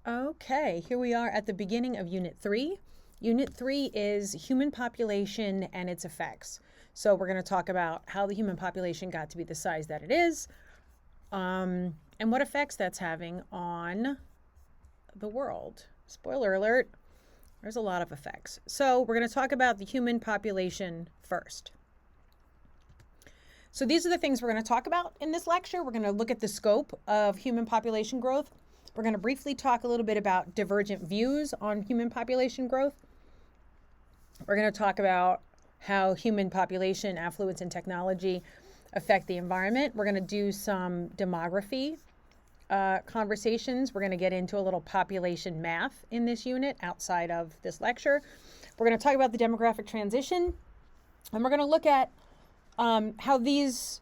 Okay, here we are at the beginning of Unit 3. Unit 3 is human population and its effects. So we're going to talk about how the human population got to be the size that it is, and what effects that's having on the world. Spoiler alert, there's a lot of effects. So we're going to talk about the human population first. So these are the things we're going to talk about in this lecture. We're going to look at the scope of human population growth. We're going to briefly talk a little bit about divergent views on human population growth. We're going to talk about how human population, affluence, and technology affect the environment. We're going to do some demography conversations. We're going to get into a little population math in this unit outside of this lecture. We're going to talk about the demographic transition, and we're going to look at how these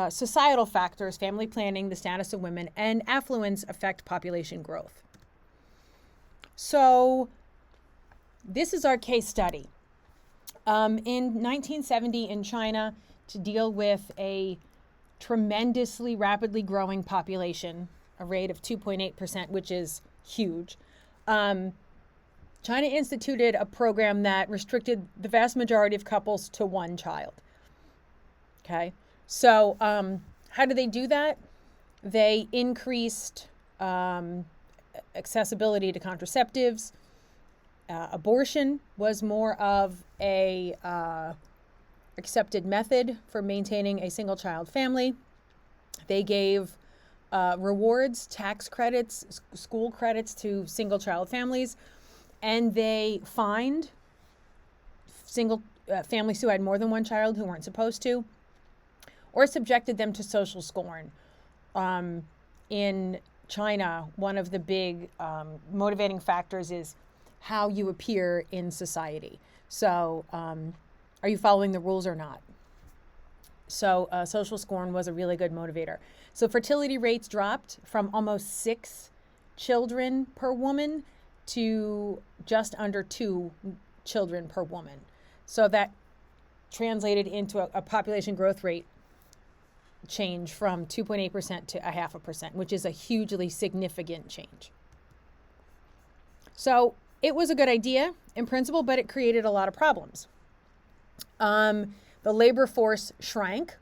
societal factors, family planning, the status of women, and affluence affect population growth. So this is our case study. In 1970 in China, to deal with a tremendously rapidly growing population, a rate of 2.8%, which is huge, China instituted a program that restricted the vast majority of couples to one child. Okay. So how do they do that? They increased accessibility to contraceptives. Abortion was more of a accepted method for maintaining a single child family. They gave rewards, tax credits, school credits to single child families, and they fined single families who had more than one child who weren't supposed to, or subjected them to social scorn. In China, one of the big motivating factors is how you appear in society. So are you following the rules or not? So social scorn was a really good motivator. So fertility rates dropped from almost 6 children per woman to just under 2 children per woman. So that translated into a population growth rate change from 2.8% to 0.5%, which is a hugely significant change. So it was a good idea in principle, but it created a lot of problems. The labor force shrank,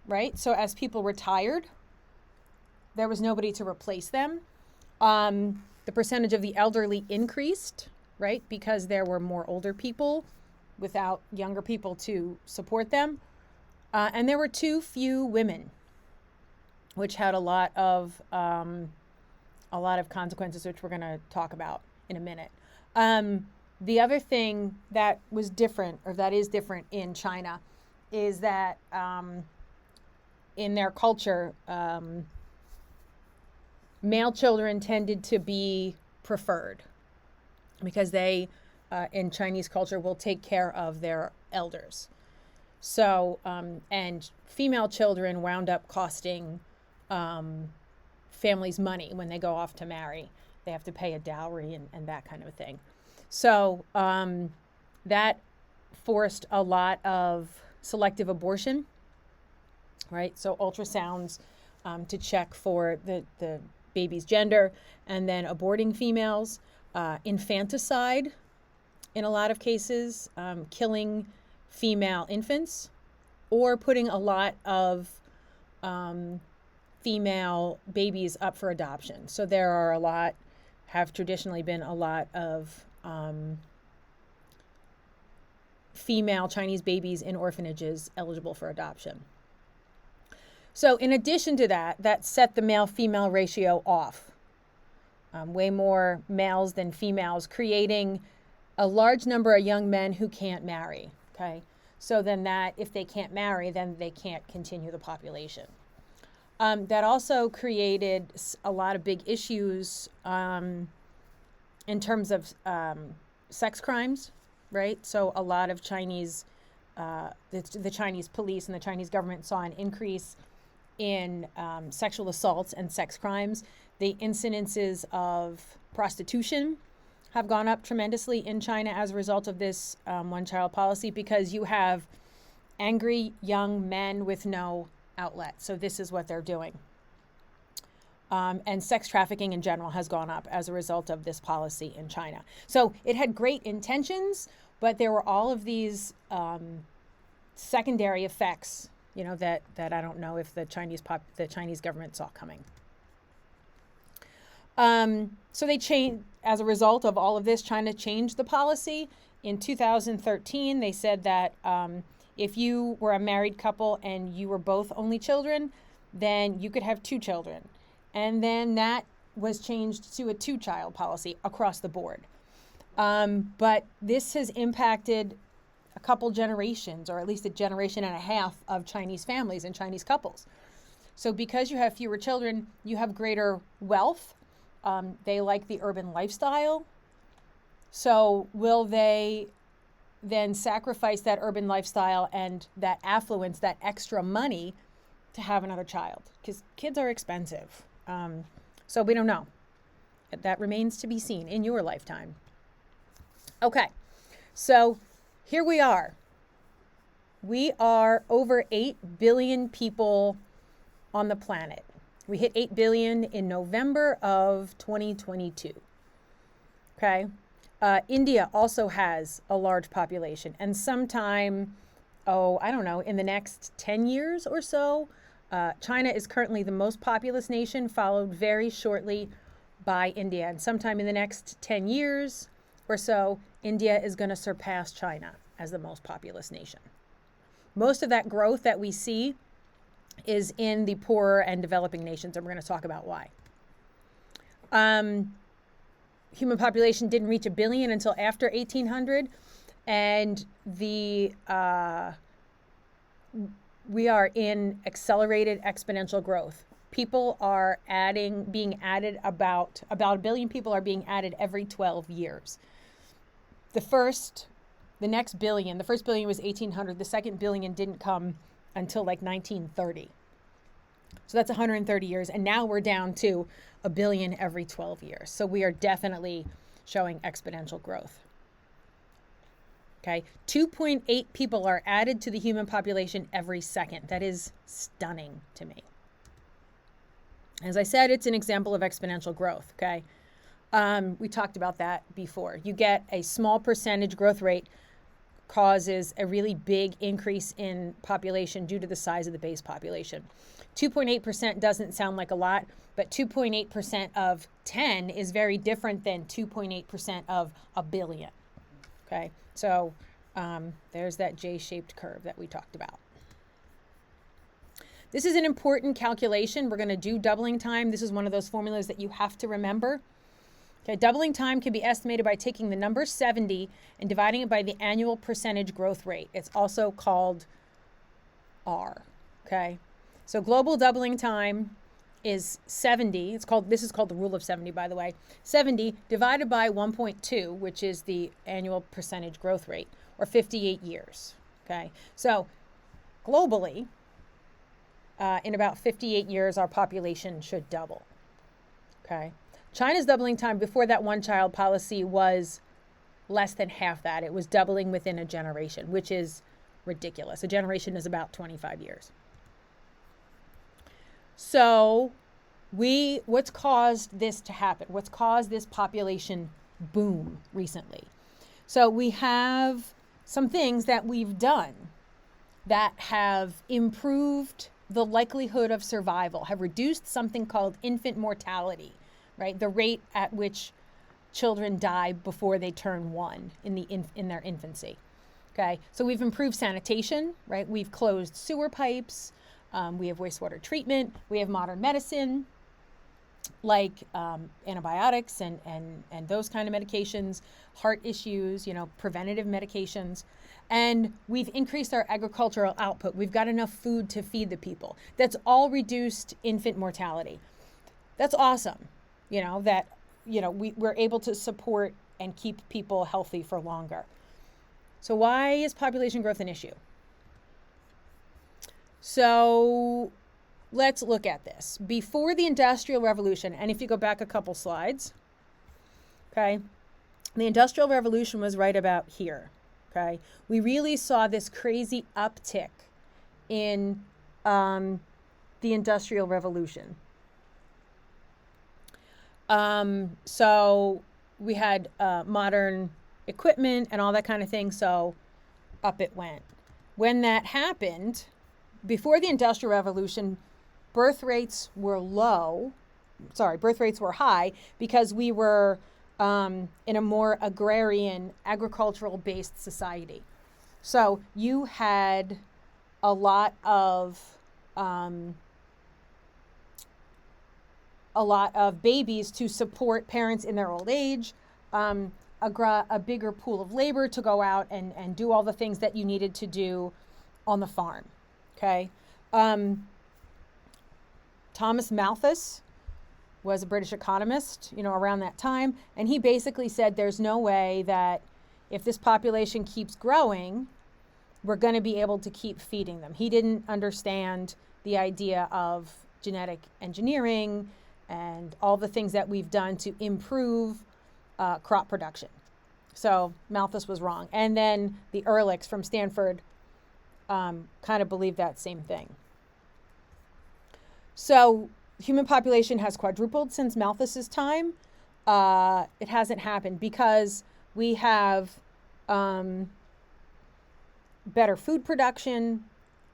right? So as people retired, there was nobody to replace them. The percentage of the elderly increased, right? Because there were more older people without younger people to support them. And there were too few women, which had a lot of consequences, which we're going to talk about in a minute. The other thing that was different, or that is different in China, is that in their culture, male children tended to be preferred because they, in Chinese culture, will take care of their elders. So, and female children wound up costing families money when they go off to marry. They have to pay a dowry and that kind of a thing. So that forced a lot of selective abortion, right? So ultrasounds to check for the baby's gender, and then aborting females, infanticide in a lot of cases, killing female infants, or putting a lot of female babies up for adoption. So there are have traditionally been a lot of female Chinese babies in orphanages eligible for adoption. So in addition to that, that set the male-female ratio off. Way more males than females, creating a large number of young men who can't marry. Okay, so then that if they can't marry, then they can't continue the population. That also created a lot of big issues in terms of sex crimes, right? So a lot of Chinese, the Chinese police and the Chinese government saw an increase in sexual assaults and sex crimes. The incidences of prostitution have gone up tremendously in China as a result of this one-child policy, because you have angry young men with no outlet. So this is what they're doing. and sex trafficking in general has gone up as a result of this policy in China. So it had great intentions, but there were all of these secondary effects, that I don't know if the Chinese government saw coming. So they changed, as a result of all of this, China changed the policy. In 2013, they said that if you were a married couple and you were both only children, then you could have 2 children. And then that was changed to a 2-child policy across the board. But this has impacted a couple generations, or at least a generation and a half of Chinese families and Chinese couples. So because you have fewer children, you have greater wealth. They like the urban lifestyle. So will they then sacrifice that urban lifestyle and that affluence, that extra money, to have another child? Because kids are expensive. So we don't know. That remains to be seen in your lifetime. Okay, so here we are. We are over 8 billion people on the planet. We hit 8 billion in November of 2022. Okay. India also has a large population, and sometime, in the next 10 years or so, China is currently the most populous nation, followed very shortly by India. And sometime in the next 10 years or so, India is going to surpass China as the most populous nation. Most of that growth that we see is in the poorer and developing nations, and we're going to talk about why. Human population didn't reach 1 billion until after 1800, and we are in accelerated exponential growth. People are being added about 1 billion people are being added every 12 years. The first billion was 1800. The second billion didn't come until like 1930. So that's 130 years. And now we're down to 1 billion every 12 years. So we are definitely showing exponential growth. Okay. 2.8 people are added to the human population every second. That is stunning to me. As I said, it's an example of exponential growth. Okay. We talked about that before. You get a small percentage growth rate causes a really big increase in population due to the size of the base population. 2.8% doesn't sound like a lot, but 2.8% of 10 is very different than 2.8% of 1 billion. Okay, so there's that J-shaped curve that we talked about. This is an important calculation. We're going to do doubling time. This is one of those formulas that you have to remember. Okay, doubling time can be estimated by taking the number 70 and dividing it by the annual percentage growth rate. It's also called R. Okay, so global doubling time is 70. This is called the rule of 70, by the way. 70 divided by 1.2, which is the annual percentage growth rate, or 58 years. Okay, so globally, in about 58 years, our population should double. Okay. China's doubling time before that one-child policy was less than half that. It was doubling within a generation, which is ridiculous. A generation is about 25 years. So what's caused this to happen? What's caused this population boom recently? So we have some things that we've done that have improved the likelihood of survival, have reduced something called infant mortality. Right, the rate at which children die before they turn 1 in their infancy. Okay, so we've improved sanitation. Right, we've closed sewer pipes. We have wastewater treatment. We have modern medicine, like antibiotics and those kind of medications, heart issues, preventative medications. And we've increased our agricultural output. We've got enough food to feed the people. That's all reduced infant mortality. That's awesome. We're able to support and keep people healthy for longer. So why is population growth an issue? So let's look at this. Before the Industrial Revolution, and if you go back a couple slides, okay, the Industrial Revolution was right about here, okay? We really saw this crazy uptick in the Industrial Revolution. So we had modern equipment and all that kind of thing. So up it went. When that happened, before the Industrial Revolution, birth rates were high because we were in a more agrarian, agricultural-based society. So you had a lot of babies to support parents in their old age, a bigger pool of labor to go out and do all the things that you needed to do on the farm. Okay. Thomas Malthus was a British economist, around that time. And he basically said there's no way that if this population keeps growing, we're going to be able to keep feeding them. He didn't understand the idea of genetic engineering and all the things that we've done to improve crop production. So Malthus was wrong. And then the Ehrlichs from Stanford kind of believed that same thing. So human population has quadrupled since Malthus's time. It hasn't happened because we have better food production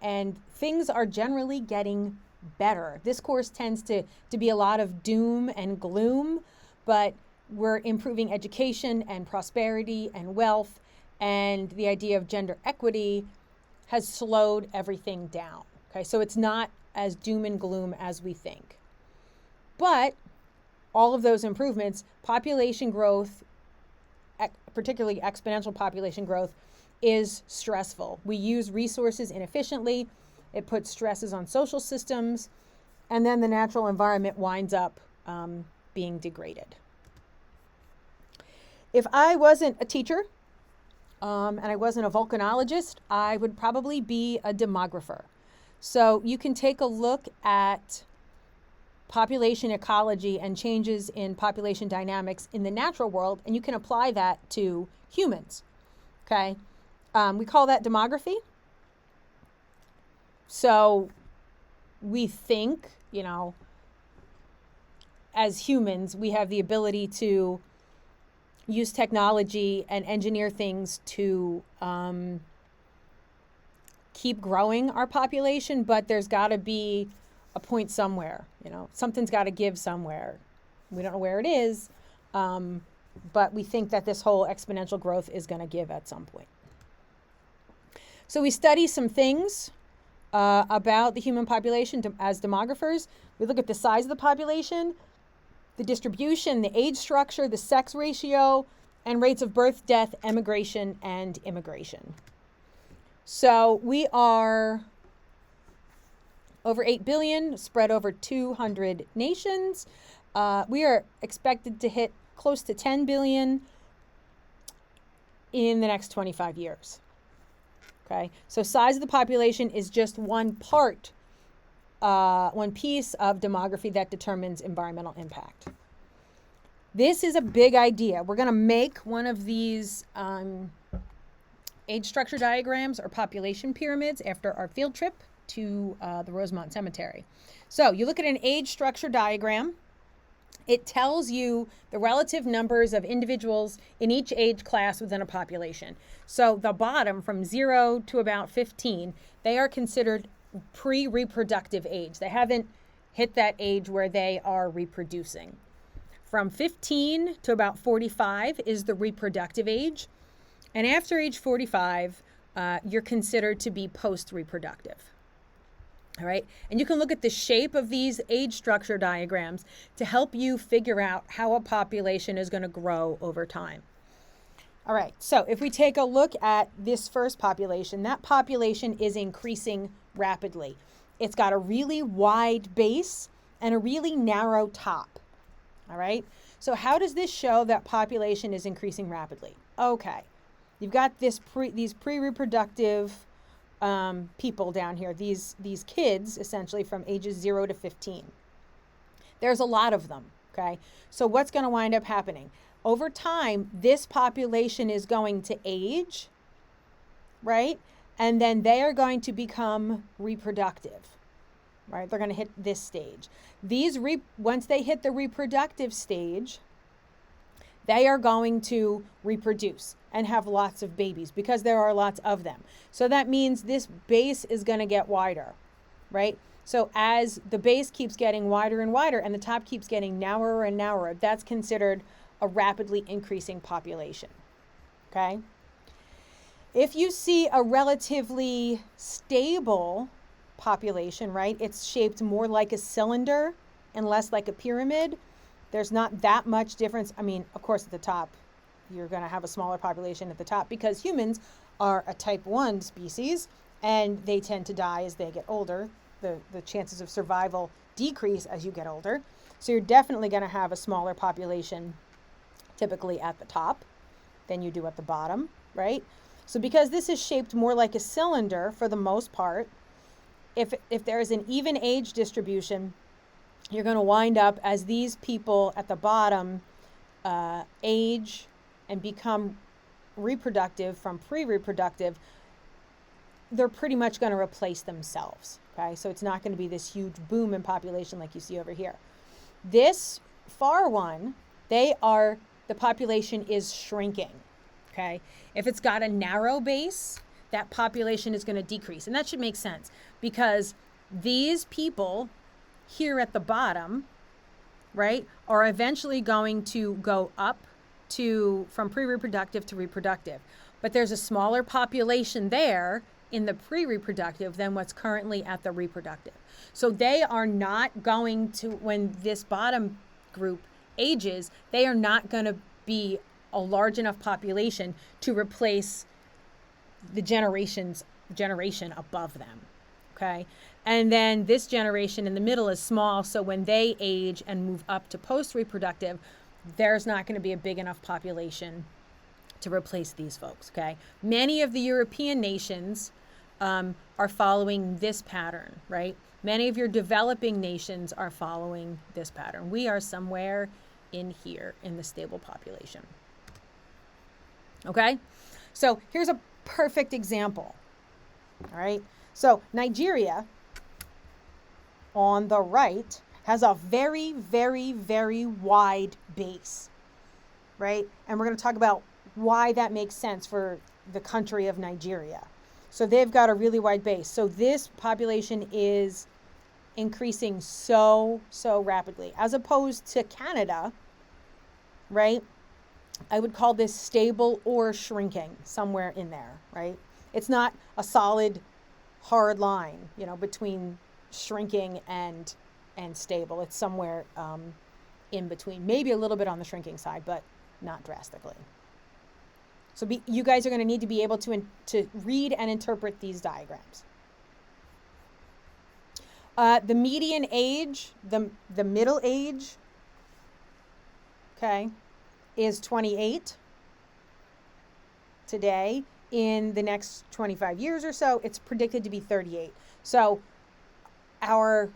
and things are generally getting better. This course tends to be a lot of doom and gloom, but we're improving education and prosperity and wealth, and the idea of gender equity has slowed everything down. Okay, so it's not as doom and gloom as we think. But all of those improvements, population growth, particularly exponential population growth, is stressful. We use resources inefficiently. It puts stresses on social systems, and then the natural environment winds up being degraded. If I wasn't a teacher and I wasn't a volcanologist, I would probably be a demographer. So you can take a look at population ecology and changes in population dynamics in the natural world, and you can apply that to humans. Okay, we call that demography. So we think, as humans, we have the ability to use technology and engineer things to keep growing our population, but there's got to be a point somewhere. Something's got to give somewhere. We don't know where it is, but we think that this whole exponential growth is going to give at some point. So we study some things about the human population as demographers. We look at the size of the population, the distribution, the age structure, the sex ratio, and rates of birth, death, emigration, and immigration. So we are over 8 billion, spread over 200 nations. We are expected to hit close to 10 billion in the next 25 years. Okay, so size of the population is just one part, one piece of demography that determines environmental impact. This is a big idea. We're going to make one of these age structure diagrams or population pyramids after our field trip to the Rosemont Cemetery. So you look at an age structure diagram. It tells you the relative numbers of individuals in each age class within a population. So the bottom, from 0 to about 15, they are considered pre-reproductive age. They haven't hit that age where they are reproducing. From 15 to about 45 is the reproductive age. And after age 45, you're considered to be post-reproductive. All right. And you can look at the shape of these age structure diagrams to help you figure out how a population is going to grow over time. All right. So if we take a look at this first population, that population is increasing rapidly. It's got a really wide base and a really narrow top. All right. So how does this show that population is increasing rapidly? Okay. You've got these pre-reproductive people down here, these kids essentially from ages 0 to 15. There's a lot of them, okay? So what's going to wind up happening? Over time, this population is going to age, right? And then they are going to become reproductive, right? They're going to hit this stage. Once they hit the reproductive stage, they are going to reproduce and have lots of babies because there are lots of them. So that means this base is going to get wider, right? So as the base keeps getting wider and wider and the top keeps getting narrower and narrower, that's considered a rapidly increasing population, okay? If you see a relatively stable population, right, it's shaped more like a cylinder and less like a pyramid, there's not that much difference. I mean, of course, at the top, you're going to have a smaller population at the top because humans are a type 1 species and they tend to die as they get older. The chances of survival decrease as you get older. So you're definitely going to have a smaller population typically at the top than you do at the bottom, right? So because this is shaped more like a cylinder for the most part, if there is an even age distribution, you're going to wind up as these people at the bottom age and become reproductive from pre-reproductive, they're pretty much going to replace themselves, okay? So it's not going to be this huge boom in population like you see over here. This far one, the population is shrinking, okay? If it's got a narrow base, that population is going to decrease. And that should make sense because these people here at the bottom, right, are eventually going to go up from pre-reproductive to reproductive. But there's a smaller population there in the pre-reproductive than what's currently at the reproductive. So they are not going to, when this bottom group ages, they are not going to be a large enough population to replace the generation above them, okay? And then this generation in the middle is small, so when they age and move up to post-reproductive, there's not going to be a big enough population to replace these folks, okay? Many of the European nations are following this pattern, right? Many of your developing nations are following this pattern. We are somewhere in here in the stable population, okay? So here's a perfect example, all right? So Nigeria on the right has a very, very, very wide base, right? And we're going to talk about why that makes sense for the country of Nigeria. So they've got a really wide base. So this population is increasing so rapidly, as opposed to Canada, right? I would call this stable or shrinking, somewhere in there, right? It's not a solid, hard line, between shrinking and stable. It's somewhere in between, maybe a little bit on the shrinking side, but not drastically. So you guys are going to need to be able to read and interpret these diagrams. The median age, the middle age, okay, is 28 today. In the next 25 years or so, it's predicted to be 38. So our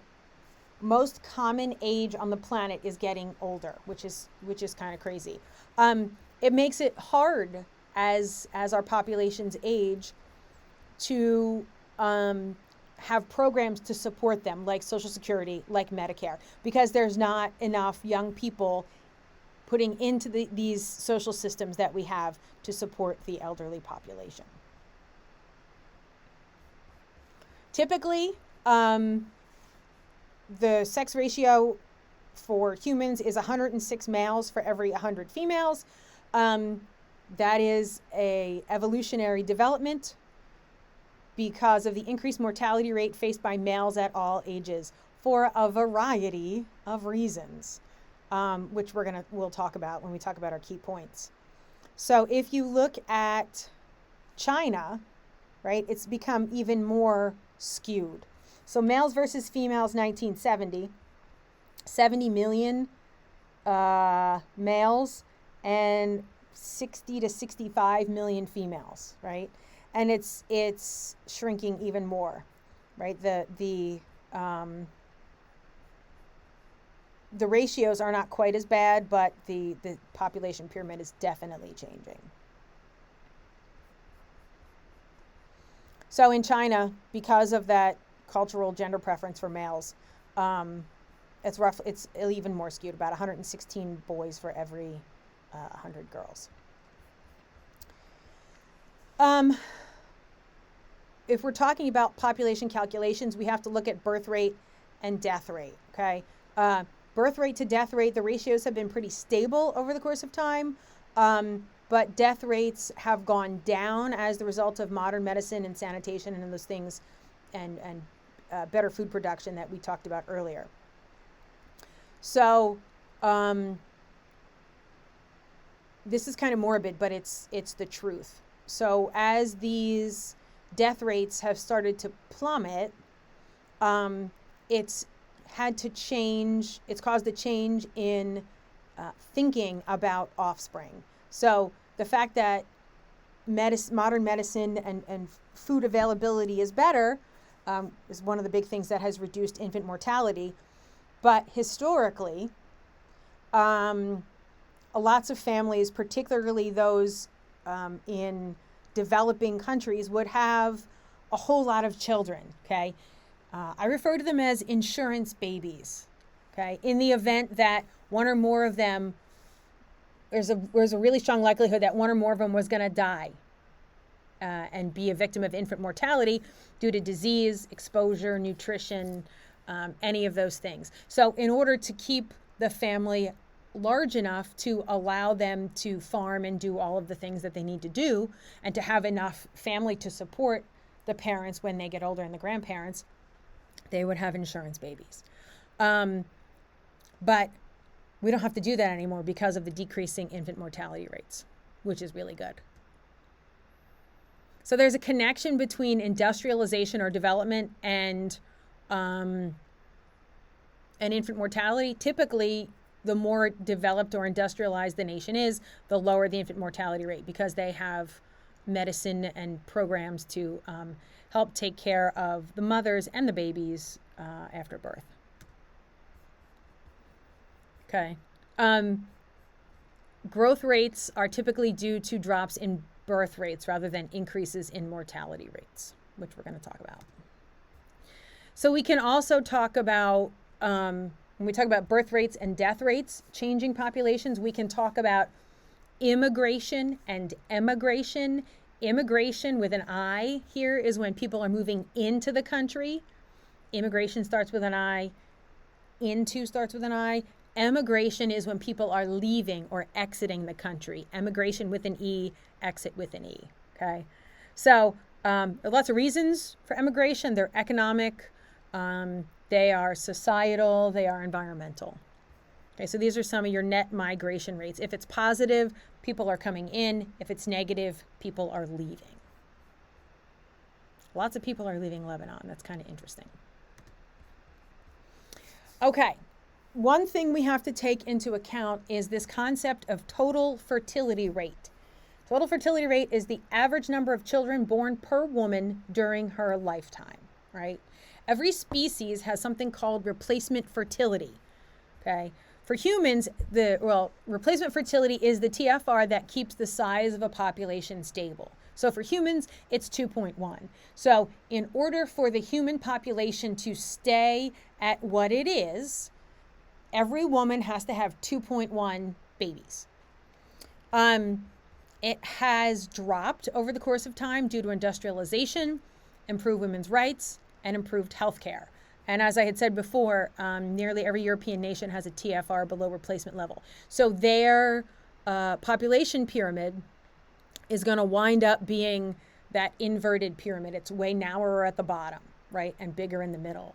most common age on the planet is getting older, which is kind of crazy. It makes it hard as our populations age to have programs to support them, like Social Security, like Medicare, because there's not enough young people putting into these social systems that we have to support the elderly population. Typically, the sex ratio for humans is 106 males for every 100 females. That is a evolutionary development because of the increased mortality rate faced by males at all ages for a variety of reasons, which we'll talk about when we talk about our key points. So if you look at China, right, it's become even more skewed. So males versus females, 1970, 70 million males and 60 to 65 million females, right? And it's shrinking even more, right? The ratios are not quite as bad, but the population pyramid is definitely changing. So in China, because of that cultural gender preference for males. It's even more skewed, about 116 boys for every 100 girls. If we're talking about population calculations, we have to look at birth rate and death rate, okay? Birth rate to death rate, the ratios have been pretty stable over the course of time, but death rates have gone down as the result of modern medicine and sanitation and those things, and better food production that we talked about earlier. So this is kind of morbid, but it's the truth. So as these death rates have started to plummet, it's caused a change in thinking about offspring. So the fact that modern medicine and food availability is better is one of the big things that has reduced infant mortality. But historically, lots of families, particularly those in developing countries, would have a whole lot of children, okay? I refer to them as insurance babies, okay? In the event that one or more of them, there's a really strong likelihood that one or more of them was going to die and be a victim of infant mortality due to disease, exposure, nutrition, any of those things. So in order to keep the family large enough to allow them to farm and do all of the things that they need to do, and to have enough family to support the parents when they get older and the grandparents, they would have insurance babies. But we don't have to do that anymore because of the decreasing infant mortality rates, which is really good. So there's a connection between industrialization or development and infant mortality. Typically, the more developed or industrialized the nation is, the lower the infant mortality rate, because they have medicine and programs to help take care of the mothers and the babies after birth. Okay. Growth rates are typically due to drops in birth rates rather than increases in mortality rates, which we're going to talk about. So we can also talk about, when we talk about birth rates and death rates changing populations, we can talk about immigration and emigration. Immigration with an I here is when people are moving into the country. Immigration starts with an I. Into starts with an I. Emigration is when people are leaving or exiting the country. Emigration with an E, exit with an E. Okay, so there are lots of reasons for emigration. They're economic, they are societal, they are environmental. Okay, so these are some of your net migration rates. If it's positive, people are coming in. If it's negative, people are leaving. Lots of people are leaving Lebanon. That's kind of interesting. Okay. One thing we have to take into account is this concept of total fertility rate. Total fertility rate is the average number of children born per woman during her lifetime, right? Every species has something called replacement fertility, okay? For humans, replacement fertility is the TFR that keeps the size of a population stable. So for humans, it's 2.1. So in order for the human population to stay at what it is, every woman has to have 2.1 babies. It has dropped over the course of time due to industrialization, improved women's rights, and improved health care. And as I had said before, nearly every European nation has a TFR below replacement level. So their population pyramid is going to wind up being that inverted pyramid. It's way narrower at the bottom, right, and bigger in the middle.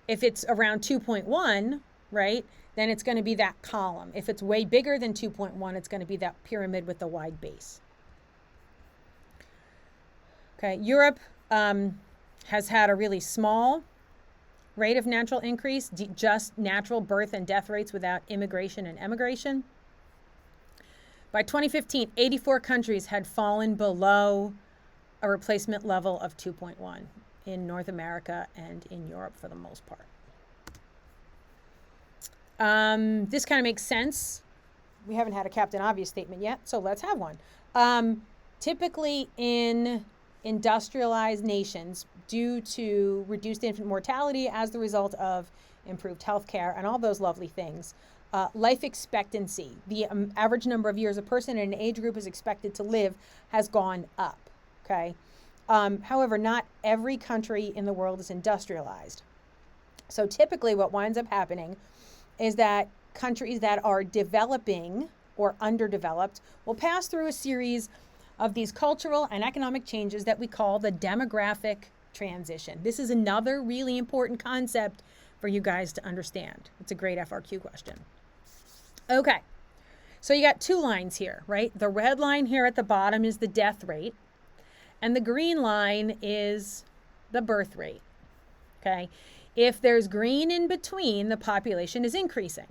If it's around 2.1, right, then it's going to be that column. If it's way bigger than 2.1, it's going to be that pyramid with the wide base. Okay, Europe has had a really small rate of natural increase, just natural birth and death rates without immigration and emigration. By 2015, 84 countries had fallen below a replacement level of 2.1 in North America and in Europe for the most part. This kind of makes sense. We haven't had a Captain Obvious statement yet, so let's have one. Typically in industrialized nations, due to reduced infant mortality as the result of improved health care and all those lovely things, life expectancy, the average number of years a person in an age group is expected to live, has gone up. Okay. However, not every country in the world is industrialized. So typically what winds up happening is that countries that are developing or underdeveloped will pass through a series of these cultural and economic changes that we call the demographic transition. This is another really important concept for you guys to understand. It's a great FRQ question. Okay, so you got two lines here, right? The red line here at the bottom is the death rate, and the green line is the birth rate. Okay, if there's green in between, the population is increasing.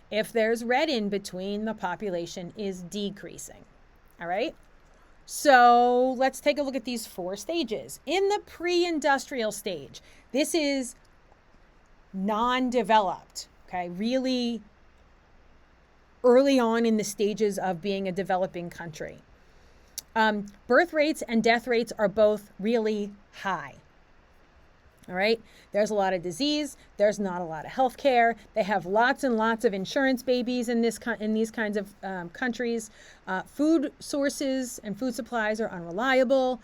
If there's red in between, the population is decreasing. All right, so let's take a look at these four stages. In the pre-industrial stage, this is non-developed, okay, really early on in the stages of being a developing country. Birth rates and death rates are both really high. All right, there's a lot of disease, there's not a lot of health care, they have lots and lots of insurance babies in these kinds of countries. Food sources and food supplies are unreliable.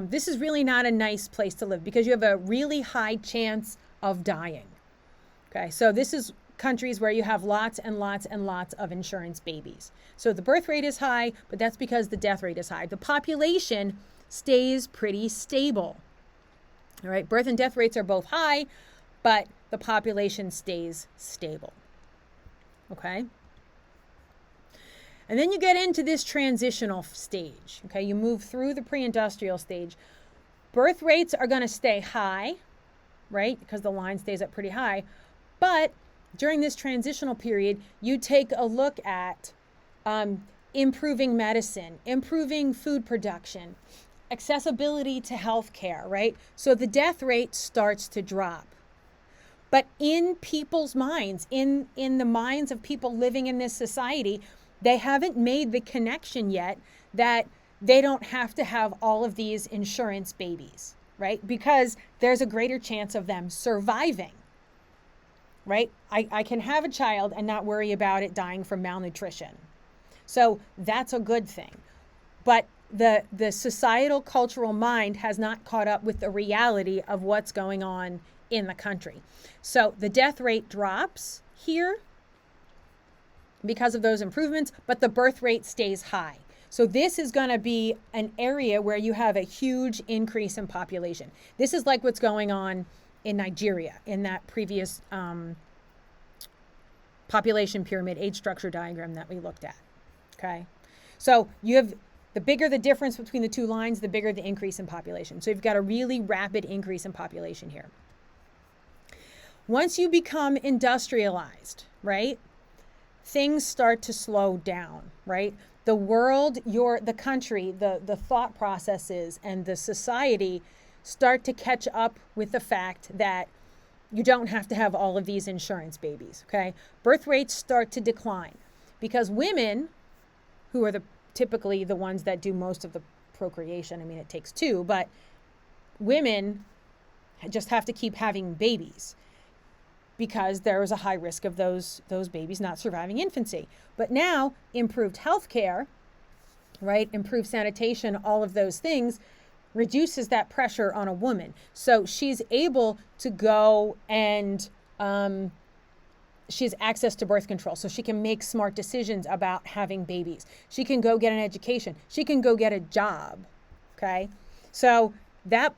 This is really not a nice place to live because you have a really high chance of dying. Okay, so this is countries where you have lots and lots and lots of insurance babies. So the birth rate is high, but that's because the death rate is high. The population stays pretty stable. All right, birth and death rates are both high, but the population stays stable. Okay? And then you get into this transitional stage. Okay, you move through the pre-industrial stage. Birth rates are going to stay high, right? Because the line stays up pretty high. But during this transitional period, you take a look at improving medicine, improving food production, accessibility to health care, right? So the death rate starts to drop. But in people's minds, in the minds of people living in this society, they haven't made the connection yet that they don't have to have all of these insurance babies, right? Because there's a greater chance of them surviving, right? I can have a child and not worry about it dying from malnutrition. So that's a good thing. But the societal cultural mind has not caught up with the reality of what's going on in the country. So the death rate drops here because of those improvements, but the birth rate stays high. So this is going to be an area where you have a huge increase in population. This is like what's going on in Nigeria in that previous population pyramid age structure diagram that we looked at. Okay, so you have the bigger the difference between the two lines, the bigger the increase in population. So you've got a really rapid increase in population here. Once you become industrialized, right, things start to slow down, right? The world, the country, the thought processes and the society start to catch up with the fact that you don't have to have all of these insurance babies, okay? Birth rates start to decline because women, who are typically the ones that do most of the procreation, I mean, it takes two, but women just have to keep having babies because there is a high risk of those babies not surviving infancy. But now, improved health care, right, improved sanitation, all of those things reduces that pressure on a woman. So she's able to go and she has access to birth control, so she can make smart decisions about having babies. She can go get an education. She can go get a job, okay? So that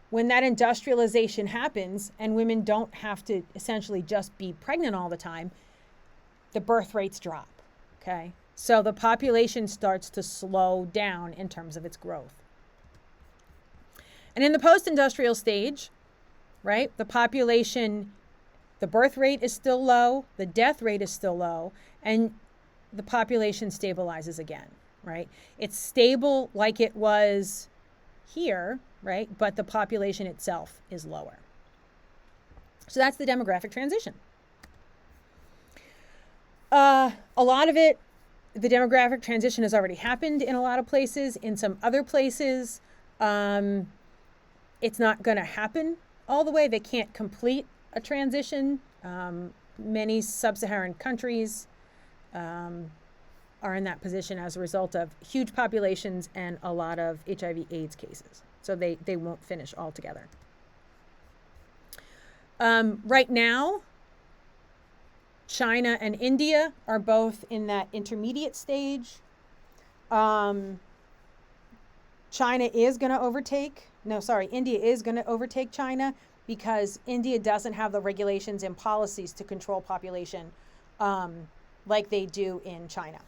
when that industrialization happens and women don't have to essentially just be pregnant all the time, the birth rates drop, okay? So the population starts to slow down in terms of its growth. And in the post-industrial stage, right, the population, the birth rate is still low, the death rate is still low, and the population stabilizes again, right? It's stable like it was here, right? But the population itself is lower. So that's the demographic transition. A lot of it, the demographic transition has already happened in a lot of places. In some other places, It's not going to happen all the way. They can't complete a transition. Many sub-Saharan countries are in that position as a result of huge populations and a lot of HIV/AIDS cases. So they won't finish altogether. Right now, China and India are both in that intermediate stage. India is going to overtake China because India doesn't have the regulations and policies to control population like they do in China.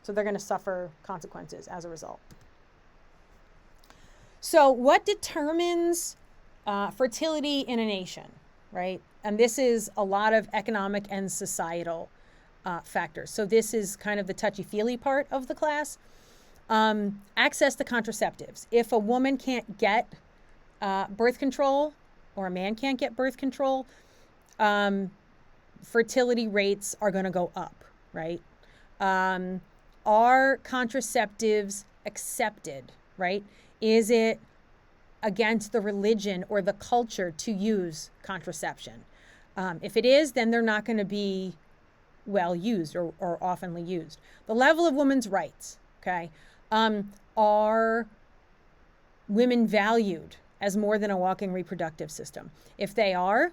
So they're going to suffer consequences as a result. So what determines fertility in a nation, right? And this is a lot of economic and societal factors. So this is kind of the touchy-feely part of the class. Access to contraceptives. If a woman can't get birth control or a man can't get birth control, fertility rates are going to go up, right? Are contraceptives accepted, right? Is it against the religion or the culture to use contraception? If it is, then they're not going to be well used or oftenly used. The level of women's rights, okay? Are women valued as more than a walking reproductive system? If they are,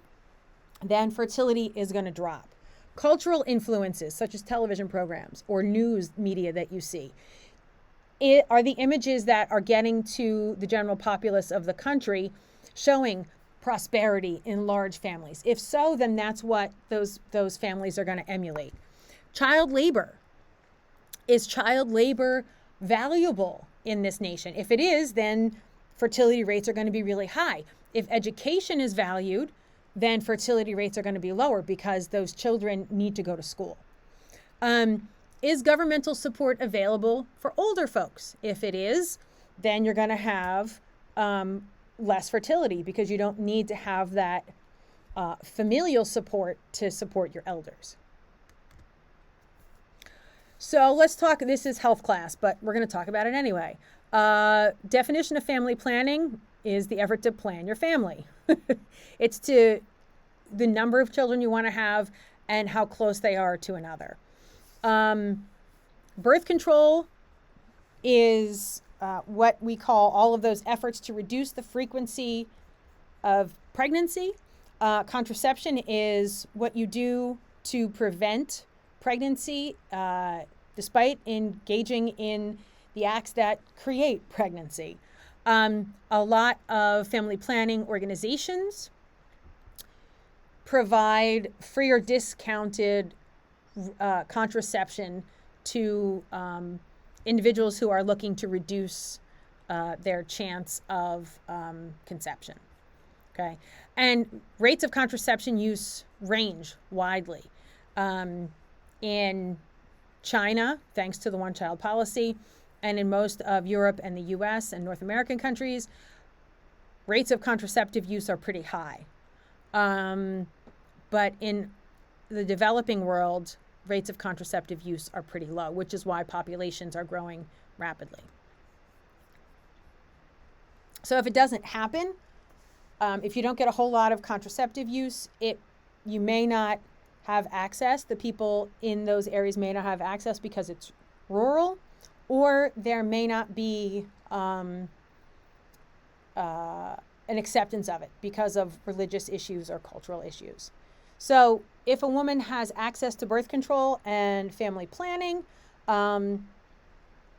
then fertility is going to drop. Cultural influences, such as television programs or news media that you see, are the images that are getting to the general populace of the country showing prosperity in large families? If so, then that's what those families are going to emulate. Child labor. Is child labor valuable in this nation? If it is, then fertility rates are going to be really high. If education is valued, then fertility rates are going to be lower because those children need to go to school. Is governmental support available for older folks? If it is, then you're going to have less fertility because you don't need to have that familial support to support your elders. So let's talk, this is health class, but we're going to talk about it anyway. Definition of family planning is the effort to plan your family. It's to the number of children you want to have and how close they are to another. Birth control is what we call all of those efforts to reduce the frequency of pregnancy. Contraception is what you do to prevent pregnancy, despite engaging in the acts that create pregnancy. A lot of family planning organizations provide free or discounted contraception to individuals who are looking to reduce their chance of conception. Okay, and rates of contraception use range widely. In China, thanks to the one-child policy, and in most of Europe and the US and North American countries, rates of contraceptive use are pretty high. But in the developing world, rates of contraceptive use are pretty low, which is why populations are growing rapidly. So if it doesn't happen, if you don't get a whole lot of contraceptive use, you may not have access. The people in those areas may not have access because it's rural, or there may not be an acceptance of it because of religious issues or cultural issues. So if a woman has access to birth control and family planning,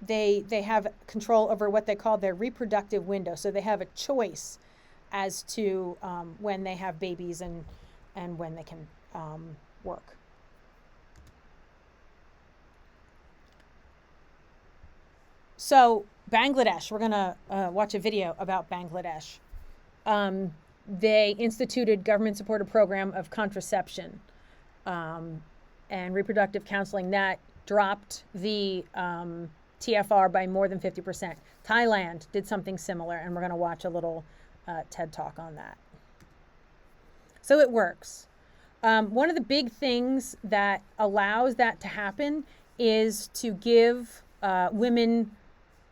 they have control over what they call their reproductive window. So they have a choice as to when they have babies and when they can work. So Bangladesh, we're going to watch a video about Bangladesh. They instituted government-supported program of contraception and reproductive counseling that dropped the TFR by more than 50%. Thailand did something similar, and we're going to watch a little TED Talk on that. So it works. One of the big things that allows that to happen is to give women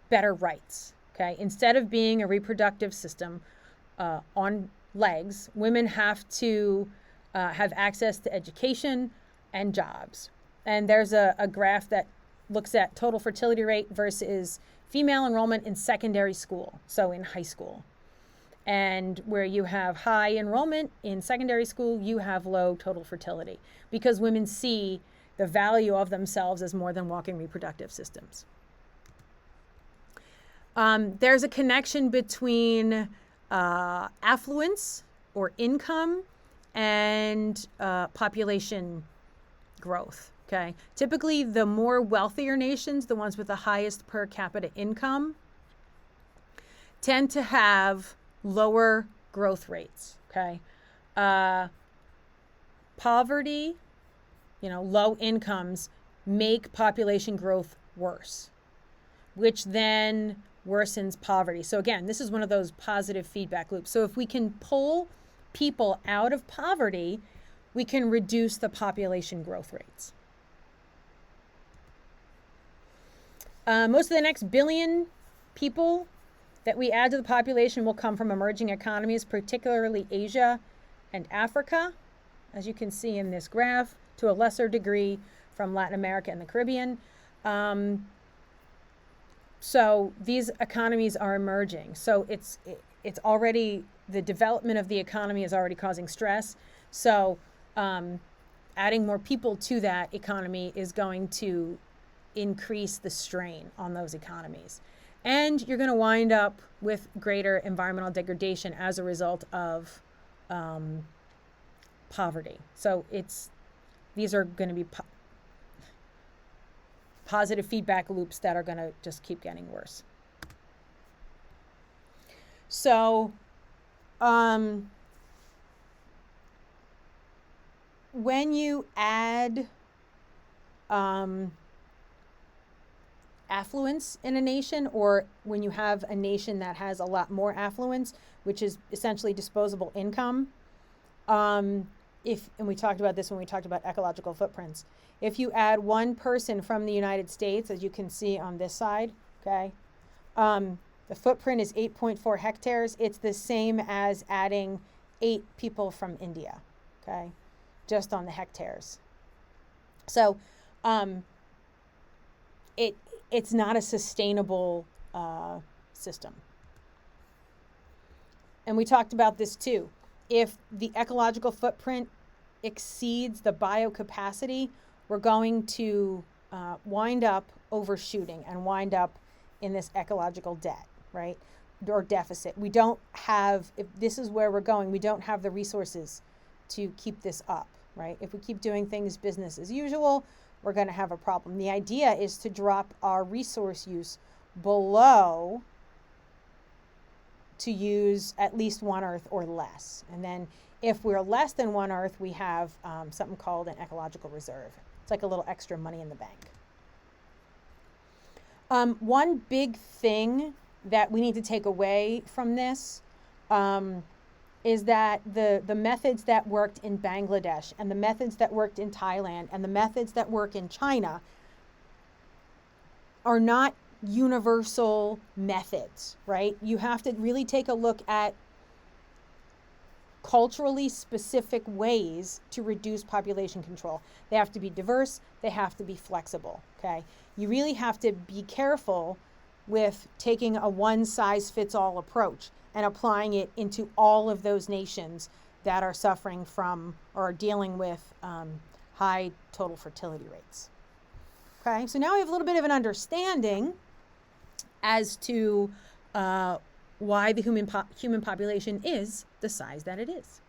better rights. Okay, instead of being a reproductive system on legs, women have to have access to education and jobs. And there's a graph that looks at total fertility rate versus female enrollment in secondary school, so in high school. And where you have high enrollment in secondary school, you have low total fertility because women see the value of themselves as more than walking reproductive systems. There's a connection between affluence or income and population growth. Okay, typically the more wealthier nations, the ones with the highest per capita income, tend to have lower growth rates. Okay, poverty, low incomes make population growth worse, which then worsens poverty. So again, this is one of those positive feedback loops. So if we can pull people out of poverty, we can reduce the population growth rates. Most of the next billion people that we add to the population will come from emerging economies, particularly Asia and Africa, as you can see in this graph, to a lesser degree from Latin America and the Caribbean. So these economies are emerging. So it's already, the development of the economy is already causing stress. So adding more people to that economy is going to increase the strain on those economies. And you're going to wind up with greater environmental degradation as a result of poverty. So these are going to be positive feedback loops that are going to just keep getting worse. So when you add affluence in a nation, or when you have a nation that has a lot more affluence, which is essentially disposable income, and we talked about this when we talked about ecological footprints. If you add one person from the United States, as you can see on this side, okay, the footprint is 8.4 hectares. It's the same as adding 8 people from India, okay, just on the hectares. So it's not a sustainable system. And we talked about this too. If the ecological footprint exceeds the biocapacity, we're going to wind up overshooting and wind up in this ecological debt, right? Or deficit. We don't have, if this is where we're going, we don't have the resources to keep this up, right? If we keep doing things business as usual, we're going to have a problem. The idea is to drop our resource use below, to use at least 1 Earth or less. And then if we're less than 1 Earth, we have something called an ecological reserve. It's like a little extra money in the bank. One big thing that we need to take away from this is that the methods that worked in Bangladesh and the methods that worked in Thailand and the methods that work in China are not universal methods, right? You have to really take a look at culturally specific ways to reduce population control. They have to be diverse, they have to be flexible, okay? You really have to be careful with taking a one-size-fits-all approach and applying it into all of those nations that are suffering from or are dealing with high total fertility rates. Okay, so now we have a little bit of an understanding as to why the human population is the size that it is.